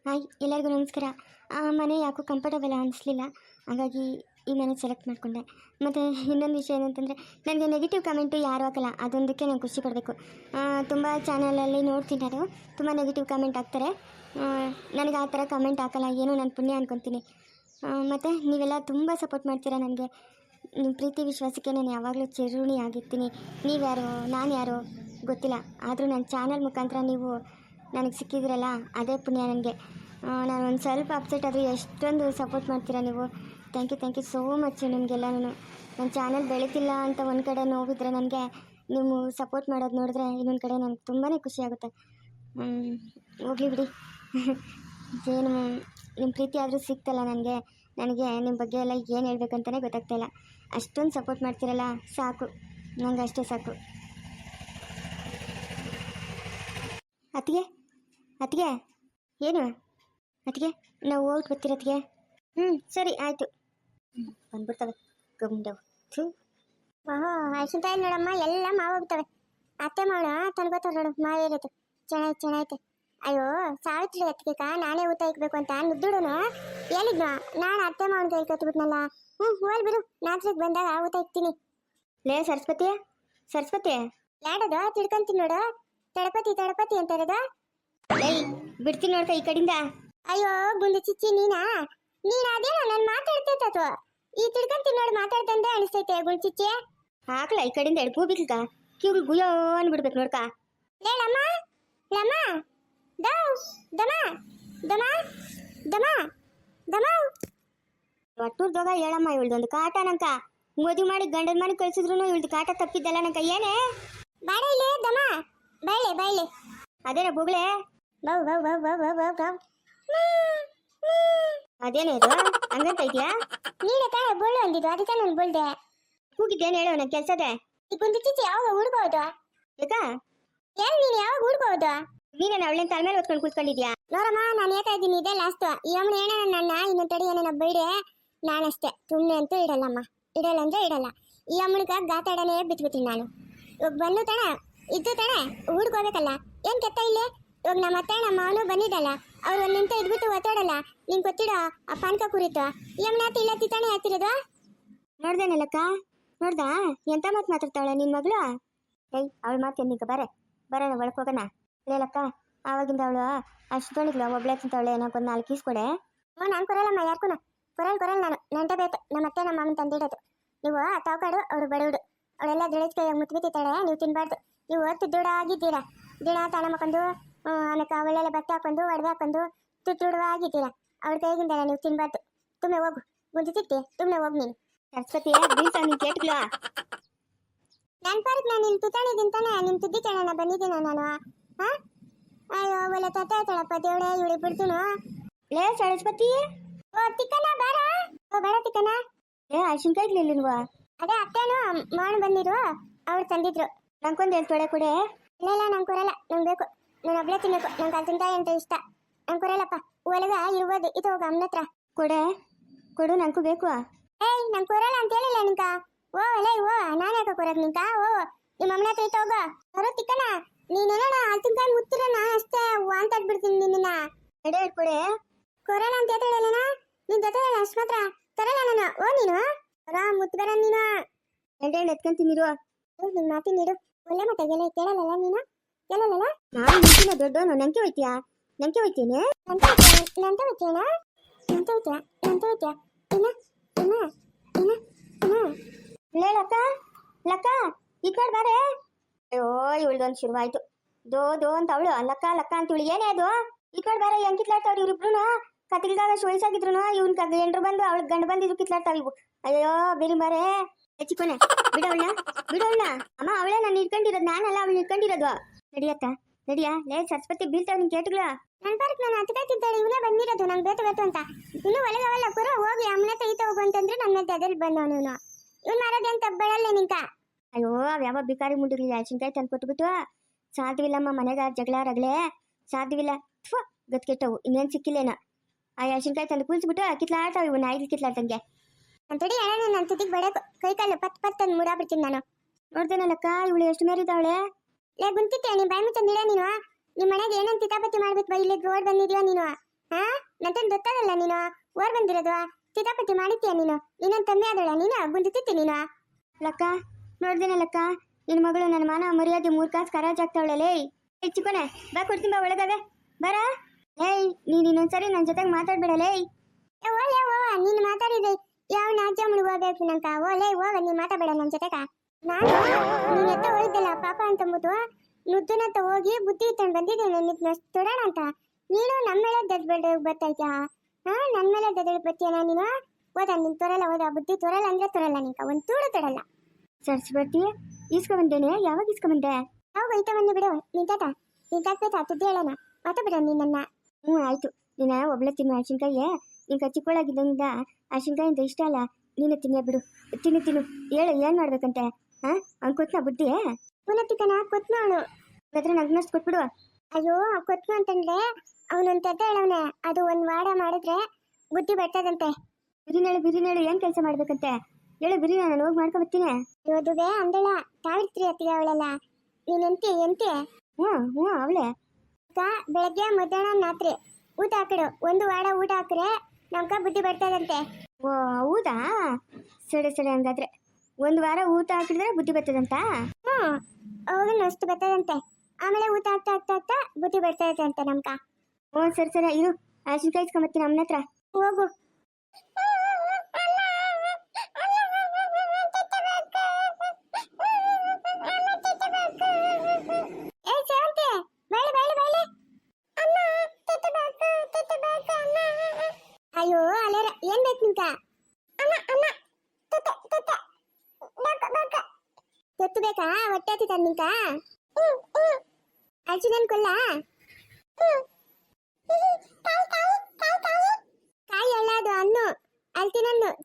Hi ಎಲ್ಲರಿಗೂ ನಮಸ್ಕಾರ. ಆ ಮನೆ ಯಾಕೋ ಕಂಫರ್ಟಬಲ್ ಅನಿಸ್ಲಿಲ್ಲ, ಹಾಗಾಗಿ ಈ ಮನೆ ಸೆಲೆಕ್ಟ್ ಮಾಡಿಕೊಂಡೆ. ಮತ್ತು ಇನ್ನೊಂದು ವಿಷಯ ಏನಂತಂದರೆ, ನನಗೆ ನೆಗೆಟಿವ್ ಕಮೆಂಟು ಯಾರೂ ಹಾಕಲ್ಲ, ಅದೊಂದಕ್ಕೆ ನಾನು ಖುಷಿ ಪಡಬೇಕು. ತುಂಬ ಚಾನಲಲ್ಲಿ ನೋಡ್ತೀನಿ, ಅದು ತುಂಬ ನೆಗೆಟಿವ್ ಕಮೆಂಟ್ ಹಾಕ್ತಾರೆ. ನನಗೆ ಆ ಥರ ಕಮೆಂಟ್ ಹಾಕಲ್ಲ, ಏನೋ ನಾನು ಪುಣ್ಯ ಅಂದ್ಕೊತೀನಿ. ಮತ್ತು ನೀವೆಲ್ಲ ತುಂಬ ಸಪೋರ್ಟ್ ಮಾಡ್ತೀರಾ ನನಗೆ. ನಿಮ್ಮ ಪ್ರೀತಿ ವಿಶ್ವಾಸಕ್ಕೆ ನಾನು ಯಾವಾಗಲೂ ಚಿರುಣಿ ಆಗಿರ್ತೀನಿ. ನೀವ್ಯಾರೋ ನಾನು ಯಾರೋ ಗೊತ್ತಿಲ್ಲ, ಆದರೂ ನನ್ನ ಚಾನಲ್ ಮುಖಾಂತರ ನೀವು ನನಗೆ ಸಿಕ್ಕಿದ್ರಲ್ಲ, ಅದೇ ಪುಣ್ಯ ನನಗೆ. ನಾನು ಒಂದು ಸ್ವಲ್ಪ ಅಪ್ಸೆಟ್ ಆದರೆ ಎಷ್ಟೊಂದು ಸಪೋರ್ಟ್ ಮಾಡ್ತೀರಾ ನೀವು. ಥ್ಯಾಂಕ್ ಯು ಸೋ ಮಚ್ ನಿಮಗೆಲ್ಲನೂ. ನನ್ನ ಚಾನಲ್ ಬೆಳೀತಿಲ್ಲ ಅಂತ ಒಂದು ಕಡೆ ನೋವಿದ್ರೆ, ನನಗೆ ನೀವು ಸಪೋರ್ಟ್ ಮಾಡೋದು ನೋಡಿದ್ರೆ ಇನ್ನೊಂದು ಕಡೆ ನನಗೆ ತುಂಬಾ ಖುಷಿ ಆಗುತ್ತೆ. ಹೋಗಲಿ ಬಿಡಿ. ಏನು ನಿಮ್ಮ ಪ್ರೀತಿ ಆದರೂ ಸಿಗ್ತಲ್ಲ ನನಗೆ ನಿಮ್ಮ ಬಗ್ಗೆ ಎಲ್ಲ ಏನು ಹೇಳ್ಬೇಕಂತಲೇ ಗೊತ್ತಾಗ್ತಾಯಿಲ್ಲ. ಅಷ್ಟೊಂದು ಸಪೋರ್ಟ್ ಮಾಡ್ತೀರಲ್ಲ, ಸಾಕು, ನಂಗೆ ಅಷ್ಟೇ ಸಾಕು. ಅತ್ತಿಗೆ ಏನು ಅತ್ತಿಗೆ, ನಾವು ಹೋಗ್ಬಿಟ್ಟು ಬರ್ತೀರ ಅತ್ತಿಗೆ? ಸರಿ ಆಯಿತು. ಬಂದ್ಬಿಡ್ತವೆ ಗಂಡವು. ಅರ್ಶಿನ ನೋಡಮ್ಮ, ಎಲ್ಲ ಮಾವಾಗ್ತವೆ. ಅತ್ತೆ ಮಾವಳ ತನ್ಗೋತಾರ ನೋಡು, ಮಾವೇರದು ಚೆನ್ನಾಗೈತೆ. ಅಯ್ಯೋ ಸಾವಿತ್ರಿ ಅತ್ತಿಗೆ ನಾನೇ ಊಟ ಇಕ್ಬೇಕು ಅಂತ ನುದ್ದುಡುನು ಹೇಳಿದ್ನು. ನಾನು ಅತ್ತೆ ಮಾವನ ಕೈ ಕತ್ಬಿಟ್ನಲ್ಲ. ಹೋಲ್ ಬಿಡು, ನಾಲ್ಕು ಬಂದಾಗ ಊಟ ಇಕ್ತೀನಿ. ಲೇ ಸರಸ್ವತಿ ಲಾಡೋದು ತಿಳ್ಕೊಂತೀನಿ ನೋಡು. ತಡಪತಿ ಅಂತ ಇರೋದ. ಏಯ್ ಬಿಡ್ತೀನಿ ನೋಡ್ಕ ಈ ಕಡಿಂದ. ಅಯ್ಯೋ ಗುಂಡು ಚಿಚ್ಚಿ, ನೀನಾ ಅದೇನೋ ನಾನು ಮಾತಾಡ್ತೈತ ಈ ತಿಳ್ಕೊಂತೀನಿ ನೋಡಿ, ಮಾತಾಡ್ತಂದೆ ಅನಿಸ್ತೈತೆ ಗುಂಡು ಚಿಚ್ಚಿ. ಹಾಕ್ಲ ಈ ಕಡಿಂದ ಎಡ್ಪು ಬಿಡ್ಕ ಕಿವ್ಗಳು ಗುಯೋ ಅನ್ಬಿಡ್ಬೇಕು ನೋಡ್ಕ. ಲಮ್ಮ ದಮ ಒಟ್ಟೂರ್ದೋಗ ಹೇಳಮ್ಮ, ಇವಳ್ದೊಂದು ಕಾಟ ನಂಕ. ಮದುವೆ ಮಾಡಿ ಗಂಡನ ಮನೆ ಕಳ್ಸಿದ್ರು ಇವಳ್ದು ಕಾಟ ತಪ್ಪಿದ್ದಲ್ಲ ನಂಕ. ಏನೇ ಬಾಳೆ ಇಲ್ಲೇ ದಮ ಬಾಯ್ಲೆ ಅದೇನ ಬುಗ್ಳೆ ಬೌ ಅದೇನೇ ಇದು ಹಂಗಂತ ಇದೆಯಾ? ನೀನೇ ತಾಳೆ ಬೋಳು ಅಂದಿದ್ದು, ಅದಕ್ಕೆ ನಾನು ಬೋಳ್ದೆ. ಕೂಗಿದ್ದೇನು ಹೇಳೋ, ನನ್ನ ಕೆಲಸದೆ. ಈಗ ಒಂದು ಚಿಚ್ಚಿ ಯಾವಾಗ ಹುಡ್ಕೋದು? ಯಾಕ ಏನು ನೀನು ಯಾವಾಗ ಹುಡ್ಕೋದು? ನೀನೇನು ಅವಳನ್ನ ತಲೆ ಮೇಲೆ ಹೊತ್ಕೊಂಡು ಕೂತ್ಕೊಂಡಿದ್ಯಾ? ನೋಡಮ್ಮ, ನಾನು ಹೇಳ್ತಾ ಇದ್ದೀನಿ, ಇದೇ ಲಾಸ್ಟ್. ಈ ಅಮ್ಮನ ಏನ ನನ್ನ ಇನ್ನೊಂದು ತಡಿ ಏನೇನ ಬೈಡೆ ನಾನಷ್ಟೇ ಸುಮ್ಮನೆ ಅಂತೂ ಇಡಲ್ಲಮ್ಮ. ಇಡಲ್ಲ ಅಂದ್ರೆ ಇಡಲ್ಲ. ಈ ಅಮ್ಮನಿಗೆ ಗಾತಾಡನೇ ಬಿಟ್ಬಿಡ್ತೀನಿ ನಾನು. ಇವಾಗ ಬಂದು ತಾಣ ಇದ್ದು ತಾಣ ಹುಡ್ಕೋಬೇಕಲ್ಲ, ಏನು ಕೆತ್ತ ಇಲ್ಲಿ. ಇವಾಗ ನಮ್ಮ ಅತ್ತೆ ನಮ್ಮ ಅವನು ಬಂದಿದ್ದಲ್ಲ, ಅವ್ರು ಒಂದು ನಿಂತ ಇದ್ಬಿಟ್ಟು ಒತ್ತಾಡಲ್ಲ. ನಿಂಗೆ ಗೊತ್ತಿಡೋ ಆ ಪಾನ್ಕ ಕುರಿತು ಈ ಅಮ್ಮನ ಇಲ್ಲ ತಿತ್ತಾನೆ ಆಗ್ತಿರೋದು. ನೋಡ್ದೇನಲ್ಲಕ್ಕ, ನೋಡ್ದಾ ಎಂತ ಮಾತು ಮಾತಾಡ್ತಾವಳೆ ನಿನ್ನ ಮಗಳು? ಏಯ್ ಅವಳ ಮಾತು ಎನ್ನಿಕ ಬರೋಣ ಒಳಗೆ ಹೋಗೋಣ. ಹೇಳಕ್ಕ, ಆವಾಗಿಂದ ಅವಳು ಅಷ್ಟು ತೊಳಿಗ್ಲ ಒಬ್ಳೆ ತಿಂತವಳೆ. ನನಗೊಂದು 4 ಈಸ್ಕೊಡೆ. ನಾನು ಕೊರಲ್ಲಮ್ಮ, ಯಾರ್ಕೂ ಕೊರಲ್ ನಾನು ನಂಟ ಬೇಕು. ನಮ್ಮ ಅತ್ತೆ ನಮ್ಮ ಮಾಮನ ತಂದಿಡೋದು. ನೀವು ತಾವ್ಕಾಡು ಅವ್ರು ಬಡವಡು, ಅವಳೆಲ್ಲ ದಳಿಸ್ಕೈಯಾಗ ಮುತ್ಬಿತ್ತಿತ್ತಾಳೆ. ನೀವು ತಿನ್ಬಾರ್ದು. ನೀವು ತುಡ್ಡಾಗಿದ್ದೀರಾ, ದಿನ ತಾಣ ಮಾಡ್ಕೊಂಡು ಆಮೇಲೆ ಒಳ್ಳೆಲ್ಲ ಬಟ್ಟೆ ಹಾಕೊಂಡು ಒಡವೆ ಹಾಕೊಂಡು ತುಡ್ಡಾಗಿದ್ದೀರಾ. ಅವಳ ಕೈಗಿಂದ ನೀವು ತಿನ್ಬಾರ್ದು. ತುಮ್ಮನೆ ಹೋಗು ಗುಂಜಿ ತಿಟ್ಟಿ, ತುಮ್ಮನೆ ಹೋಗು ನೀನು. ಸರಸ್ವತಿ ಬೀಳ್ತಾ ನೀನು ಕೇಟ್ಗಳ. ನನ್ನ ಪಾರ್ಕ್ ನಾನು ನಿನ್ನ ತುತ್ತಾಣಿದ್ದೀನಿ ತಾನೆ, ನಿನ್ನ ತುದ್ದಿ ಕೇಳೋಣ ಬಂದಿದ್ದೀನ ನಾನು. ಅಯ್ಯೋ ಒಳ್ಳೆ ತತ್ತಾಯ್ತಾಳಪ್ಪ ದೇವಳೆ, ಇವಳಿ ಬಿಡ್ತುನು. ಲೇ ಸರಸ್ವತಿ, ಓ ತಿಕ್ಕನ ಬಾರ. ಬೇಡ ತಿಕ್ಕನ. ಅರ್ಶಿನ್ಕಾಯಿ ಇರ್ಲಿಲ್ವಾ? ಅದೇ ಅತ್ತೇನು ಮಾಡು ಬಂದಿರು, ಅವ್ರು ತಂದಿದ್ರು. ನಂಗೊಂದು 2 ತೊಡೆ ಕೊಡೆ. ಇಲ್ಲ ನಂಗೆ ಕೊರಲ್ಲ, ನಂಗೆ ಬೇಕು. ನಾನು ಒಬ್ಳೆ ತಿನ್ನಬೇಕು. ನಂಗೆ ಕಲ್ಸಿನ್ಕಾಯಿ ಅಂತ ಇಷ್ಟ. ನಂಗೆ ಕೊರಲ್ಲಪ್ಪ. ಒಳಗ ಇರ್ಬೋದು, ಇದು ಹೋಗ ಅಮ್ಮನ ಹತ್ರ ಕೊಡು, ನಂಗೂ ಬೇಕು. ಏಯ್ ನಂಗೆ ಕೊರಲ್ಲ ಅಂತ ಹೇಳಿಲ್ಲ ನಿಂಕ. ಓ ಅಲ್ಲೇ ಓ ನಾನು ಯಾಕೆ ಕೊರಕ್ ನಿಂಕ? ಓ ನಿಮ್ಮ ಅಮ್ಮನ ಹತ್ರ ಇತ್ತು ಹೋಗ. ಬರೋ ತಿಕ್ಕನ, ನೀನೇನೋಣ ಹಲ್ಸಿನ್ಕಾಯಿ ಮುತ್ತಿರ ನಾ ಅಷ್ಟೇ ವಾಂತಾಡ್ಬಿಡ್ತೀನಿ ನಿನ್ನ. ಎಡೆ ಕೊಡೆ. ಕೊರಲ್ಲ ಅಂತ ಹೇಳ್ತಾಳೇನ ನಿನ್ ಜೊತೆ ಅಷ್ಟು ಮಾತ್ರ ತರಲ್ಲ ನಾನು. ಓ ನೀನು ಮುತ್ಬೇಡ ನೀನು. ಎಡೆ ಎತ್ಕೊಂತೀನಿರು. ನಿನ್ ಮಾತಿ ನೀಡು. ಒಳ್ಳೆ ಮಟ್ಟಗೆಲ್ಲ ಕೇಳಲ್ಲ ನೀನು, ಕೇಳಲ್ಲ. ನಾನು ನಿಂತಿನ ದೊಡ್ಡವನು, ನಂಗೆ ಹೋಯ್ತೀಯಾ? ನಂಗೆ ಹೋಯ್ತೀನಿ. ನಂತ ಹೋಯ್ತೀಯಣ? ಲಕ್ಕ ಈ ಕಡೆ ಬಾರೆ. ಅಯ್ಯೋ ಇವಳ್ದೊಂದು ಶುರುವಾಯ್ತು. ದೋ ಅಂತ ಅವಳು ಲಕ್ಕ ಅಂತ ಇವಳು. ಏನೇ ಅದು? ಈ ಕಡೆ ಬಾರೆ. ಹೆಂಗ್ ಕಿತ್ಲಾಡ್ತಾವ್ರು ಇವ್ರಿಬ್ರು? ಕತ್ತಿಲ್ದಾಗ ಶೋಯಿಸಾಗಿದ್ರು ಇವನ್ ಎಂಡ್ರು ಬಂದು ಅವಳಿಗೆ ಗಂಡು ಬಂದಿದ್ರು ಕಿತ್ಲಾಡ್ತಾವ ಇವು. ಅಯ್ಯೋ ಬೇರೆ ಬಾರೆ ಚಿಕ್ಕೋನೆ, ಬಿಡೋಣ. ಅಮ್ಮ ಅವಳೇ ನಾನು ಇಟ್ಕೊಂಡಿರೋದು, ನಾನಲ್ಲ ಅವಳು ಇಟ್ಕೊಂಡಿರೋದು. ನಡಿಯಾ ಲೇ ಸರಸ್ವತಿ, ಬೀಳ್ತಾವ ನಿನ್ ಕೇಟುಗಳ. ನನ್ನ ಪಾರ್ಕ್ ನಾನು ಹತ್ಕಾಯ್ ತಿಂತಾಳೆ, ಇವನೇ ಬಂದಿರೋದು ನಂಗೆ ಬೇತು ಅಂತ. ಇನ್ನೂ ಒಳಗವಲ್ಲ ಕುರ ಹೋಗಿ ಅಮ್ಮನ ತೆಗಿತಾ ಹೋಗು ಅಂತಂದ್ರೆ ನನ್ನ ಅದರಲ್ಲಿ ಬಂದವನು ಇವನು. ಇವ್ನು ಮಾರೋದೇ ಅಂತ ಬೆಳಲ್ಲ ನಿಂಕ. ಅಯ್ಯೋ ಯಾವ ಬಿಕಾರಿ ಮುಂಡಿರ್ಲಿ ಅರ್ಶಿನ್ಕಾಯಿ ತಂದು ಕೊಟ್ಬಿಟ್ಟು ಸಾಧ್ಯವಿಲ್ಲಮ್ಮ. ಮನೆಗ ಜಗಳ ರಗಳೆ ಸಾಧ್ಯವಿಲ್ಲ. ಗತ್ಕೆಟ್ಟವು ಇನ್ನೇನು ಸಿಕ್ಕಿಲ್ಲೇನ. ಆ ಅರ್ಶಿನ್ಕಾಯಿ ತಂದು ಕುಲ್ಸ್ಬಿಟ್ಟು ಕಿತ್ಲಾಡ್ತಾವ ಇವು ನಾಯಿಗೆ ಕಿತ್ಲಾಡ್ದಂಗೆ. ಅಂತಡಿ ಹೇಳ ನನ್ನ ತುದಿಗೆ ಬಡಕು ಕೈ ಕಾಲು ಪತ್ ತಂದು ಮುಡಾಬಿಡ್ತೀನಿ ನಾನು. ನೋಡ್ದೇನಲ್ಲಕ್ಕ ಇವಳು ಎಷ್ಟು ಮೇರಿದ್ದಾವಳೆ. ಲೇ ಗುಂತಿತ್ತೆ ನೀನು ಬಾಯಿ ಮುಚ್ಚಂದಿಡ ನೀನು. ನಿಮ್ಮ ಮನೆಗೆ ಏನಂತ ಕಿತಾಪತಿ ಮಾಡ್ಬಿಟ್ಟು ಬೈ ಇಲ್ಲಿ ಓಡ್ ಬಂದಿದ್ಯೋ ನೀನು. ಹಾ ನಂತನ್ ಗೊತ್ತಾಗಲ್ಲ ನೀನು ಓರ್ ಬಂದಿರೋದು ಚಿತಾಪತಿ ಮಾಡಿತ್ತೀಯ ನೀನು ಇನ್ನೊಂದು ತಮ್ಮಿ ಆದಳ ನೀನು ಗುಂದಿತ್ತಿ ನೀನು ಲಕ್ಕ ನೋಡ್ದೇನೆ ಲಕ್ಕ ನಿನ್ನ ಮಗಳು ನನ್ನ ಮಾನ ಮರ್ಯಾದೆ 3 ಕಾಸು ಕರಾಜಾಗ್ತಾವಳಲೇ ಚಿಕ್ಕೋನೆ ಬಾ ಕೊಡ್ತೀನಿ ಬಾ ಒಳಗವೆ ಬರ ಏಯ್ ನೀನು ಇನ್ನೊಂದ್ಸರಿ ನನ್ನ ಜೊತೆಗೆ ಮಾತಾಡ್ಬೇಡಲೇ ಓಲೆ ಓವ ನೀನು ಮಾತಾಡಿದ್ರೆ ಯಾವ ನಾಜ್ಯ ಮುಳುಗೋಗ್ಬೇಕು ನಂಕ ಓಲೆ ಹೋಗ ನೀನು ಮಾತಾಡಬೇಡ ನನ್ನ ಜೊತೆಗ ನಾನು ನೀನು ಎತ್ತ ಹೋಗಿದ್ದಲ್ಲ ಪಾಪ ಅಂತಂದ್ಬಿಟ್ಟು ನುದ್ದನತ್ತ ಹೋಗಿ ಬುದ್ಧಿ ಇಟ್ಕೊಂಡು ಬಂದಿದ್ದೇನೆ ನಿನ್ನ ತೊಡೋಣ ಅಂತ ನೀನು ನಮ್ಮ ಮೇಲೆ ದಡ್ಬೇಡ ಬರ್ತಾಯ್ತಾ ಹಾ ನನ್ನ ಮೇಲೆ ದಡ್ಬೇಡ ಬರ್ತೀಯನ ನೀನು ಹೋದ ನೀನು ತೊರಲ್ಲ ಹೋದ ಬುದ್ಧಿ ತೊರಲ್ಲ ಅಂದ್ರೆ ತೊರಲ್ಲ ನಿಂಕ ಒಂದು ತೂಡು ತೊಡಲ್ಲ ಸರ್ಚ್ ಬರ್ತೀಯ ಈಸ್ಕೊಂಬಂದೇನೆ ಯಾವಾಗ ಈಸ್ಕೊಂಬಂದೆ ಯಾವಾಗ ಐತ ಬಂದು ಬಿಡು ನಿನ್ ತಾತ ತುದ್ದಿ ಹೇಳೋಣ ಮಾತಾಡ್ಬಿಡ ನೀನನ್ನ ಆಯ್ತು ನೀನು ಒಬ್ಳೆ ತಿನ್ನು ಅರ್ಶಿನ್ಕಾಯಿ ನಿಂಕ ಚಿಕ್ಕವಳಾಗಿದ್ದರಿಂದ ಅರ್ಶಿನ್ಕಾಯಿಂದ ಇಷ್ಟ ಅಲ್ಲ ನೀನು ತಿನ್ನೇ ಬಿಡು ತಿನ್ನು ಹೇಳು ಏನು ಮಾಡ್ಬೇಕಂತೆ ಹಾ ಅವ್ನು ಕೊತ್ನ ಬುದ್ಧಿ ಪುನತ್ತಿಕನ ಕೊತ್ನ ಅವನು ಹತ್ರ ನಗ್ನಷ್ಟು ಕೊಟ್ಬಿಡು ಅಯ್ಯೋ ಕೊತ್ನ ಅಂತಂದ್ರೆ ಅವನೊಂದು ತತ್ತ ಹೇಳವನೆ ಅದು ಒಂದು ವಾರ ಮಾಡಿದ್ರೆ ಬುದ್ಧಿ ಬರ್ತದಂತೆ ಬಿರಿನೇಳು ಏನು ಕೆಲಸ ಮಾಡ್ಬೇಕಂತೆ ಹೇಳು ಬಿರಿ ನಾನು ಹೋಗಿ ಮಾಡ್ಕೊಬರ್ತೀನಿ ಓದುವೆ ಅಂದಳ ತಾವಿರ್ತೀರಿ ಅತ್ತಿಗೆ ಅವಳೆಲ್ಲ ನೀನು ಎಂತಿ ಹ್ಞೂ ಅವಳೆ ಬೆಳಗ್ಗೆ ಮಧ್ಯಾಹ್ನ ರಾತ್ರಿ ಊಟ ಹಾಕಿಡು ಒಂದು ವಾರ ಊಟ ಹಾಕ್ರೆ ನಮ್ಕ ಬುದ್ಧಿ ಬರ್ತದಂತೆ ಓ ಹೌದಾ ಸರಿ ಹಂಗಾದ್ರೆ ಒಂದು ವಾರ ಊಟ ಹಾಕಿದ್ರೆ ಬುದ್ಧಿ ಬರ್ತದಂತ ಅವಾಗ ಅಷ್ಟು ಬರ್ತದಂತೆ ಆಮೇಲೆ ಊಟ ಆಗ್ತಾ ಬುದ್ಧಿ ಬರ್ತದಂತೆ ಅಂತ ನಮ್ಕ ಓ ಸರಿ ಇರು ಅರ್ಶಿನ್ಕಾಯಿ ಇಸ್ಕೊಂಬತ್ತೀನಿ ಅಮ್ಮನ ಹತ್ರ ಹೋಗು ಅಯ್ಯೋ ಅಲ್ಲೇರ ಏನ್ ಬೇಕು ನಿಂಕ ತೊತ್ತು ಬೇಕಾ ಹೊಟ್ಟೆ ಹತ್ತಿತ ನಿಂಕ ಅರ್ಜಿನನ್ ಕೊಲ್ಲ ಕಾಯಿ ಅಳ್ಳಾದು ಹಣ್ಣು ಅಲ್ಲಿ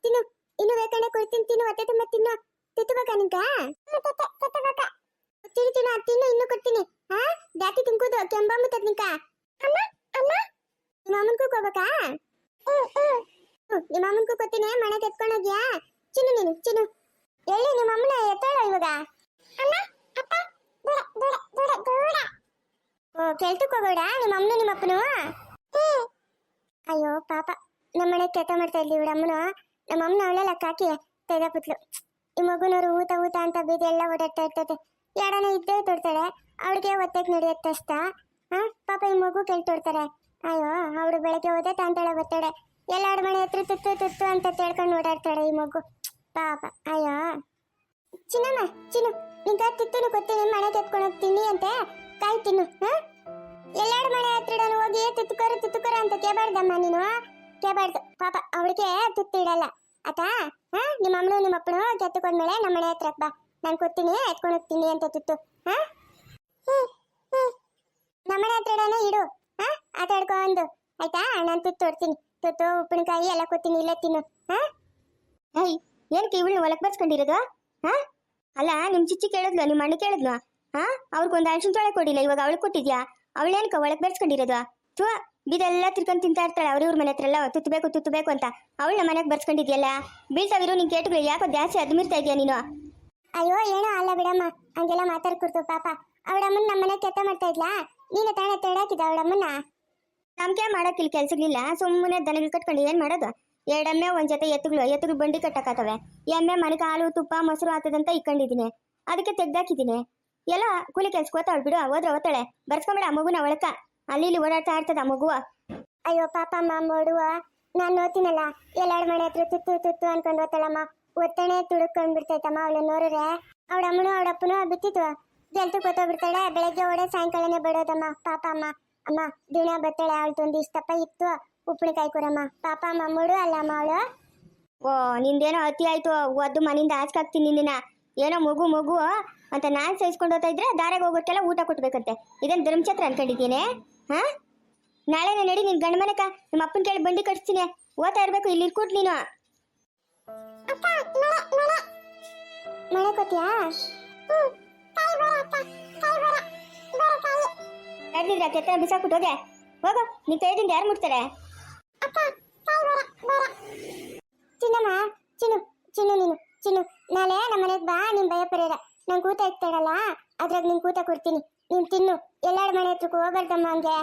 ತಿನ್ನು ಇನ್ನು ಬೇಕಂದ್ರೆ ಕೊಡ್ತೀನಿ ತಿನ್ನು ಹೊಟ್ಟೆ ತುಂಬ ತಿನ್ನು ತುತ್ತು ಬೇಕಾ ನಿಂಕ ತಿನ್ನು ಇನ್ನು ಕೊಡ್ತೀನಿ ಹಾ ಜಾತಿ ತುಂಕೋದು ಕೆಂಬಂಬತ್ತದ ನಿಂಕ ನಿಮ್ಮ ಅಮ್ಮನ್ಗೂ ಹೋಗ್ಬೇಕಾ ನಿಮ್ಮ ಅಮ್ಮನ್ಗೂ ಕೊಡ್ತೀನಿ ಮನೆಗೆ ಎತ್ಕೊಂಡೋಗ್ಯಾ ಚಿನ್ನು ಎಲ್ಲಿ ನಿಮ್ಮ ಅಮ್ಮನ ಎತ್ತಾಳ ಇವಾಗ ಓ ಕೆಲ್ಸಕ್ಕೆ ಹೋಗೋಡ ನಿಮ್ಮ ಅಮ್ಮನು ನಿಮ್ಮ ಅಪ್ಪನು ಅಯ್ಯೋ ಪಾಪ ನಮ್ಮನೆ ಕೆಲಸ ಮಾಡ್ತಾ ಇದ್ಲಿ ಇವಳ ಅಮ್ಮನು ನಮ್ಮ ಅಮ್ಮನ ಅವಳೆಲ್ಲ ಕಾಕಿ ತೆಗೆದಾಪುತ್ಲು ಈ ಮಗುನವರು ಊಟ ಅಂತ ಬೀದಿ ಎಲ್ಲ ಓಡಾಡ್ತಾ ಇರ್ತೈತೆ ಯಾಡನ ಇದ್ದೇ ತೊಡ್ತಾಳೆ ಅವಳಿಗೆ ಒತ್ತಕ್ಕೆ ನಡೆಯತ್ತಷ್ಟ ಪಾಪ ಈ ಮಗು ತೊಡ್ತಾರೆ ಅಯ್ಯೋ ಅವಳು ಬೆಳಗ್ಗೆ ಹೋದೆ ತಾಂತಾಳೆ ಬರ್ತಾಳೆ ಎಲ್ಲಾರ ಮನೆ ಹತ್ರ ತುತ್ತು ಅಂತ ತಿಳ್ಕೊಂಡು ಓಡಾಡ್ತಾಳೆ ಈ ಮಗು ಪಾಪ ಅಯ್ಯೋ ಚಿನ್ನು ನಿಂಗ ತುತ್ತುನು ಕೊತ್ತೀನಿ ಮನೆಗೆ ಎತ್ಕೊಂಡು ಹೋಗ್ತೀನಿ ಅಂತೆ ಕಾಯಿ ತಿನ್ನು ಎಲ್ಲಾರ ಮನೆ ಹತ್ರ ಹೋಗಿ ತುತ್ತುಕರ ಅಂತ ಕೇಬಾರ್ದಮ್ಮ ನೀನು ಕೇಬಾರ್ದು ಪಾಪ ಅವಳಿಗೆ ತುತ್ತು ಇಡಲ್ಲ ಆತಾ ನಿಮ್ಮ ಅಮ್ಮನು ನಿಮ್ಮ ಅಪ್ಪನು ಕೆತ್ತಕೊಂಡ್ಮೇಲೆ ನಮ್ಮ ಮನೆ ಹತ್ರ ಬಾ ನಾನು ಕೊಡ್ತೀನಿ ಎತ್ಕೊಂಡು ಹೋಗ್ತೀನಿ ಅಂತ ತುತ್ತು ನಮ್ಮನೆ ಹತ್ರನೇ ಇಡು ಆಟಾಡ್ಕೊಂಡು ಆಯ್ತಾ ನಾನು ತುತ್ತು ಹೊಡ್ತೀನಿ ತುತ್ತು ಉಪ್ಪಿನಕಾಯಿ ಎಲ್ಲ ಕೊಡ್ತೀನಿ ಇಲ್ಲೇ ತಿನ್ನು ಏಯ್ ಏನಕ್ಕೆ ಇವಳು ಒಳಗೆ ಬರ್ಸ್ಕೊಂಡಿರೋದು ಅಲ್ಲ ನಿಮ್ಮ ಚಿಚ್ಚಿ ಕೇಳಿದ್ಲು ನಿಮ್ಮ ಅಣ್ಣ ಕೇಳಿದ್ಲು ಅವ್ರಿಗೊಂದು ಅರ್ಶಿನ ತೊಳೆ ಕೊಡಿಲ್ಲ ಇವಾಗ ಅವಳಿಗೆ ಕೊಟ್ಟಿದ್ಯಾ ಅವಳೇನಕ ಒಳಗೆ ಬರ್ಸ್ಕೊಂಡಿರೋದು ಬೀದೆಲ್ಲ ತಿರ್ಕೊಂಡು ತಿಂತಾ ಇರ್ತಾಳೆ ಅವ್ರ ಮನೆ ಹತ್ರ ಎಲ್ಲ ತುತ್ತು ಬೇಕು ಅಂತ ಅವಳನ್ನ ಮನೆಗೆ ಬರ್ಸ್ಕೊಂಡಿದ್ಯಲ್ಲ ಬೀಳ್ತಾವಿರೋ ನಿನ್ ಕೇಟುಗಳು ಯಾಕೋ ಜಾಸ್ತಿ ಅದ್ಮಿರ್ತಾ ಇದೆಯಾ ನೀನು ಅಯ್ಯೋ ಏನೋ ಅಲ್ಲ ಬಿಡಮ್ಮ ಹಂಗೆಲ್ಲ ಮಾತಾಡ್ಕೊಡ್ತು ಪಾಪ ಅವಳಮ್ಮನ ನಮ್ಮ ಮನೆ ಕೆತ್ತ ಮಾಡ್ತಾ ಇದ್ಲಾ ನೀನು ತಾನೇ ತೆಡಾಕಿದ್ದ ಅವಳಮ್ಮನ ನಮ್ಗೆ ಮಾಡಕ್ಕಿಲ್ಲ ಕೆಲ್ಸಗಳಿಲ್ಲ ಸುಮ್ಮನೆ ದನಗಳು ಕಟ್ಕೊಂಡು ಏನ್ ಮಾಡೋದು ಎರಡಮ್ಮೆ ಒಂದ್ ಜೊತೆ ಎತ್ತುಗಳು ಬಂಡಿ ಕಟ್ಟಕಾತವೆ ಎಮ್ಮೆ ಮನೆಗೆ ಹಾಲು ತುಪ್ಪ ಮೊಸರು ಆತದಂತ ಇಕ್ಕೊಂಡಿದ್ದೀನಿ ಅದಕ್ಕೆ ತೆಗ್ದಾಕಿದ್ದೀನಿ ಎಲ್ಲ ಕೂಲಿ ಕೆಲ್ಸಕ್ಕೆ ಓದ್ತಾವಳು ಬಿಡು ಹೋದ್ರೆ ಓದ್ತಾಳೆ ಬರ್ಸ್ಕೊಂಬೇಡ ಮಗುನ ಒಳಕ ಅಲ್ಲಿ ಇಲ್ಲಿ ಓಡಾಡ್ತಾ ಇರ್ತದ ಮಗುವ ಅಯ್ಯೋ ಪಾಪ ಅಮ್ಮ ಮಾಡುವ ನಾನು ನೋಡ್ತೀನಲ್ಲ ಎಲ್ಲಾರ ಮನೆ ಹತ್ರ ತುತ್ತು ಅನ್ಕೊಂಡು ಓದ್ತಾಳಮ್ಮ ಒತ್ತಣೆ ತುಡುಕೊಂಡ್ ಬಿಡ್ತೈತಮ್ಮ ಅವಳು ನೋಡ್ರೆ ಅವಳ ಅಮ್ಮನು ಅವಳಪ್ಪನು ಬಿತ್ತಿತ್ತು ಜಲ್ತು ಕೂತೋಗ್ಬಿಡ್ತಾಳೆ ಬೆಳಗ್ಗೆ ಓಡೋ ಸಾಯಂಕಾಲನೇ ಬಿಡೋದಮ್ಮ ಪಾಪ ಅಮ್ಮ ದಿನ ಬರ್ತಾಳೆ ಅವಳ್ದೊಂದು ಇಷ್ಟಪ್ಪ ಇತ್ತು ಉಪ್ಪಿನಕಾಯಿ ಕೊರಮ್ಮ ಪಾಪ ಅಮ್ಮ ಮುಡು ಅಲ್ಲ ಅಮ್ಮ ಅವಳು ಓ ನಿಂದೇನೋ ಅತಿ ಆಯ್ತು ಒದ್ದು ಮನೆಯಿಂದ ಆಚಕಾಗ್ತೀನಿ ನಿನ್ನ ಏನೋ ಮಗು ಅಂತ ನಾನ್ ಸಹಿಸ್ಕೊಂಡು ಹೋಗ್ತಾ ಇದ್ರೆ ದಾರಿಗೆ ಹೋಗೋಕ್ಕೆಲ್ಲ ಊಟ ಕೊಟ್ಬೇಕಂತೆ ಇದೇನು ಧರ್ಮಛತ್ರ ಅನ್ಕೊಂಡಿದ್ದೀನಿ ನಾಳೆನೇ ನಡಿ ನಿನ್ ಗಂಡ ಮನೆಕ ನಿಮ್ಮ ಅಪ್ಪನ ಕೇಳಿ ಬಂಡಿ ಕಟ್ಸ್ತೀನಿ ಓದ್ತಾ ಇರ್ಬೇಕು ಇಲ್ಲಿ ಇರ್ಕೊಟ್ ನೀನು ಮಳೆ ಕೊತ್ತೀಯಾ ನಡೆದಿದ್ರೆ ಕೆತ್ತ ಬಿಸಾಕ್ಬಿಟ್ಟು ಹೋಗೋ ನಿನ್ ಕೈದಿಂದ ಯಾರು ಮುಟ್ತಾರೆ ಚಿನ್ನಮ್ಮ ಚಿನ್ನು ನಾಳೆ ನಮ್ಮ ಮನೆಗೆ ಬಾ ನಿನ್ ಭಯ ಪರ್ಯಾರ ನಂಗೆ ಊಟ ಇಕ್ತಾಡಲ್ಲ ಅದ್ರಾಗ ನಿನ್ ಊಟ ಕೊಡ್ತೀನಿ ನೀನ್ ತಿನ್ನು ಎಲ್ಲಾರ ಮನೆ ಹತ್ರಕ್ಕೂ ಹೋಗ್ಬಾರ್ದಮ್ಮ ಹಂಗೆ